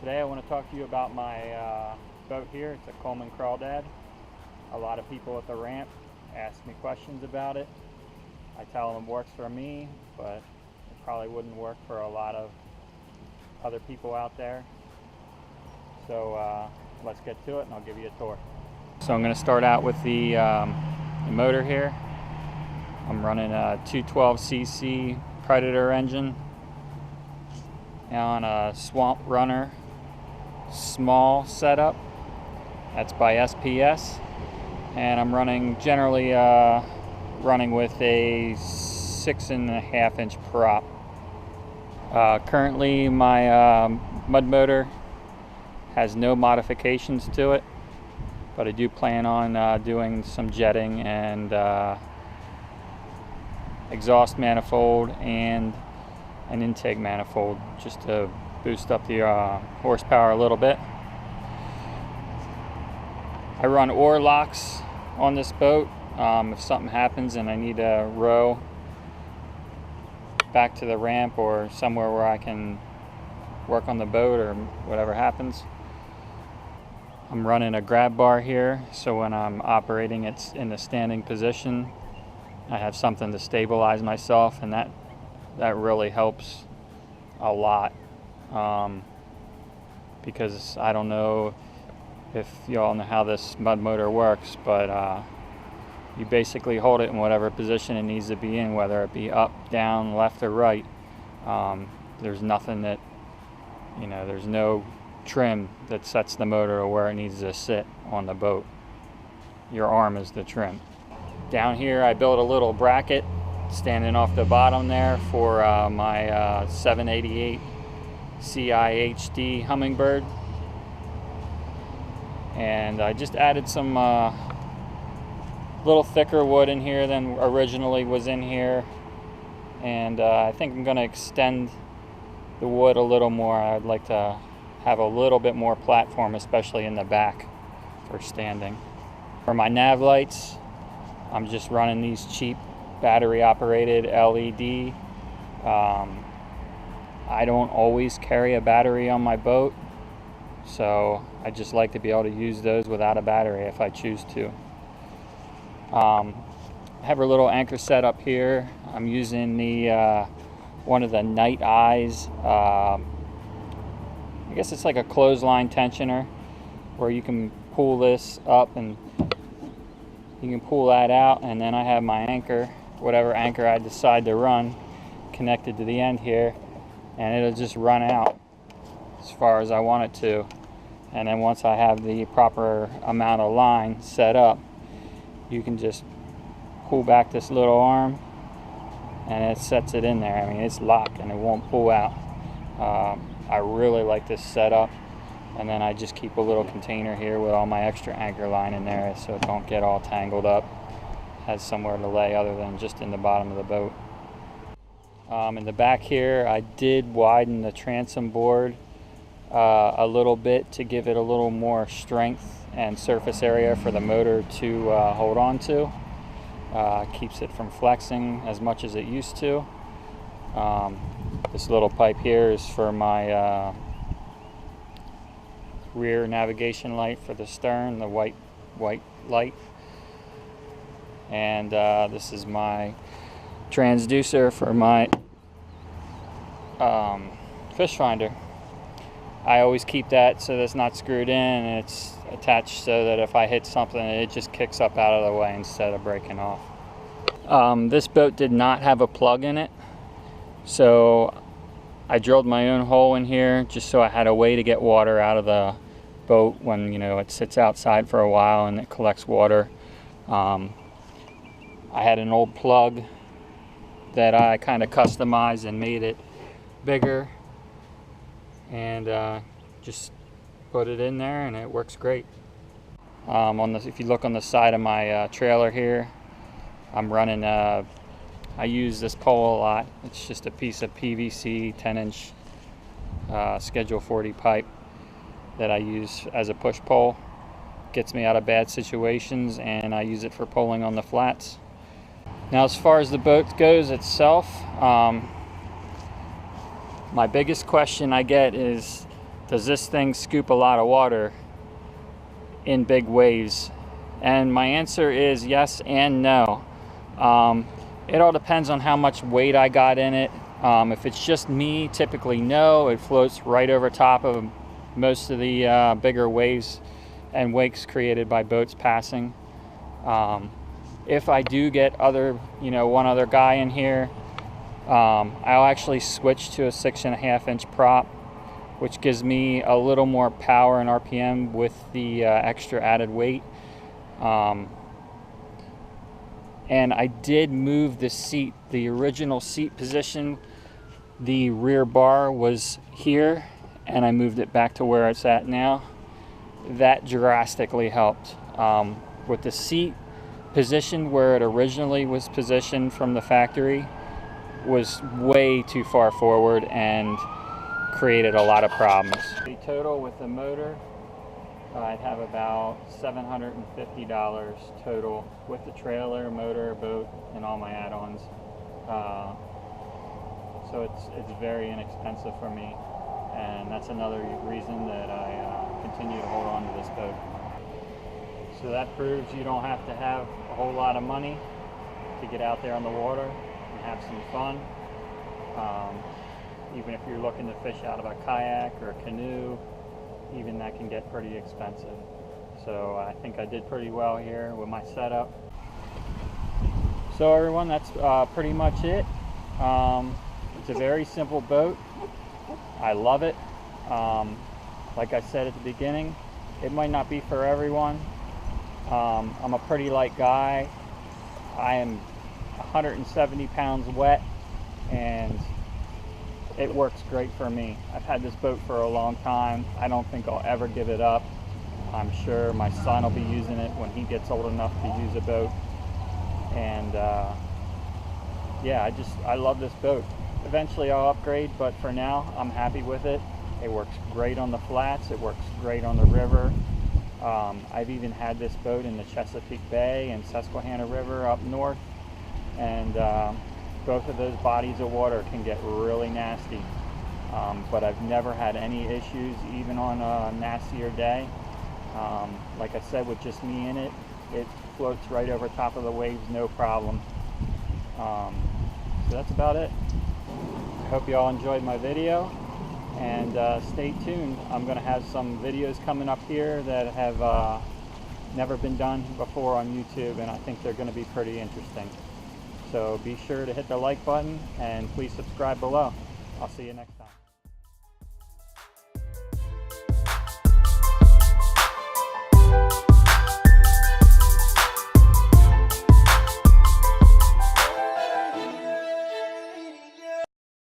Today I want to talk to you about my boat here. It's a Coleman Crawdad. A lot of people at the ramp ask me questions about it. I tell them it works for me, but it probably wouldn't work for a lot of other people out there. So let's get to it and I'll give you a tour. So I'm going to start out with the motor here. I'm running a 212cc Predator engine on a Swamp Runner small setup. That's by SPS, and I'm running generally running with a 6.5 inch prop. Currently my mud motor has no modifications to it, but I do plan on doing some jetting and exhaust manifold and an intake manifold just to boost up the horsepower a little bit. I run oar locks on this boat. If something happens and I need to row back to the ramp or somewhere where I can work on the boat or whatever happens. I'm running a grab bar here, so when I'm operating it's in the standing position. I have something to stabilize myself, and that really helps a lot. Because I don't know if you all know how this mud motor works, but you basically hold it in whatever position it needs to be in, whether it be up, down, left, or right. There's nothing that, there's no trim that sets the motor to where it needs to sit on the boat. Your arm is the trim. Down here I built a little bracket standing off the bottom there for my 788 CIHD Hummingbird, and I just added some little thicker wood in here than originally was in here, and I think I'm going to extend the wood a little more. I'd like to have a little bit more platform, especially in the back for standing. For my nav lights, I'm just running these cheap battery operated LED. I don't always carry a battery on my boat, so I just like to be able to use those without a battery if I choose to. I have a little anchor set up here. I'm using the one of the Night Eyes, I guess it's like a clothesline tensioner, where you can pull this up and you can pull that out, and then I have my anchor, whatever anchor I decide to run, connected to the end here, and it'll just run out as far as I want it to. And then once I have the proper amount of line set up, you can just pull back this little arm and it sets it in there. I mean, it's locked and it won't pull out. I really like this setup, and then I just keep a little container here with all my extra anchor line in there so it don't get all tangled up. Has somewhere to lay other than just in the bottom of the boat. In the back here I did widen the transom board a little bit to give it a little more strength and surface area for the motor to hold on to. Keeps it from flexing as much as it used to. This little pipe here is for my rear navigation light for the stern, the white light. And this is my transducer for my fish finder. I always keep that so that's not screwed in, and it's attached so that if I hit something it just kicks up out of the way instead of breaking off. This boat did not have a plug in it, so I drilled my own hole in here just so I had a way to get water out of the boat when it sits outside for a while and it collects water. I had an old plug that I kind of customized and made it bigger, and just put it in there and it works great. If you look on the side of my trailer here, I'm running I use this pole a lot. It's just a piece of PVC 10-inch Schedule 40 pipe that I use as a push pole. Gets me out of bad situations, and I use it for poling on the flats. Now, as far as the boat goes itself, my biggest question I get is, does this thing scoop a lot of water in big waves? And my answer is yes and no. It all depends on how much weight I got in it. If it's just me, typically no. It floats right over top of most of the bigger waves and wakes created by boats passing. If I do get one other guy in here, I'll actually switch to a 6.5 inch prop, which gives me a little more power and RPM with the extra added weight. And I did move the seat, the original seat position. The rear bar was here, and I moved it back to where it's at now. That drastically helped. With the seat position where it originally was positioned from the factory was way too far forward and created a lot of problems. The total with the motor, I'd have about $750 total with the trailer, motor, boat, and all my add-ons. So it's very inexpensive for me, and that's another reason that I continue to hold on to this boat. So that proves you don't have to have a whole lot of money to get out there on the water and have some fun. Even if you're looking to fish out of a kayak or a canoe, even that can get pretty expensive. So I think I did pretty well here with my setup. So everyone, that's pretty much it. It's a very simple boat. I love it. Like I said at the beginning, it might not be for everyone. I'm a pretty light guy. I am 170 pounds wet, and it works great for me. I've had this boat for a long time. I don't think I'll ever give it up. I'm sure my son will be using it when he gets old enough to use a boat. And yeah, I love this boat. Eventually I'll upgrade, but for now I'm happy with it. It works great on the flats. It works great on the river. I've even had this boat in the Chesapeake Bay and Susquehanna River up north, and both of those bodies of water can get really nasty, but I've never had any issues, even on a nastier day. Like I said, with just me in it, it floats right over top of the waves, no problem. So that's about it. I hope you all enjoyed my video, and stay tuned. I'm going to have some videos coming up here that have never been done before on YouTube, and I think they're going to be pretty interesting. So be sure to hit the like button and please subscribe below. I'll see you next time.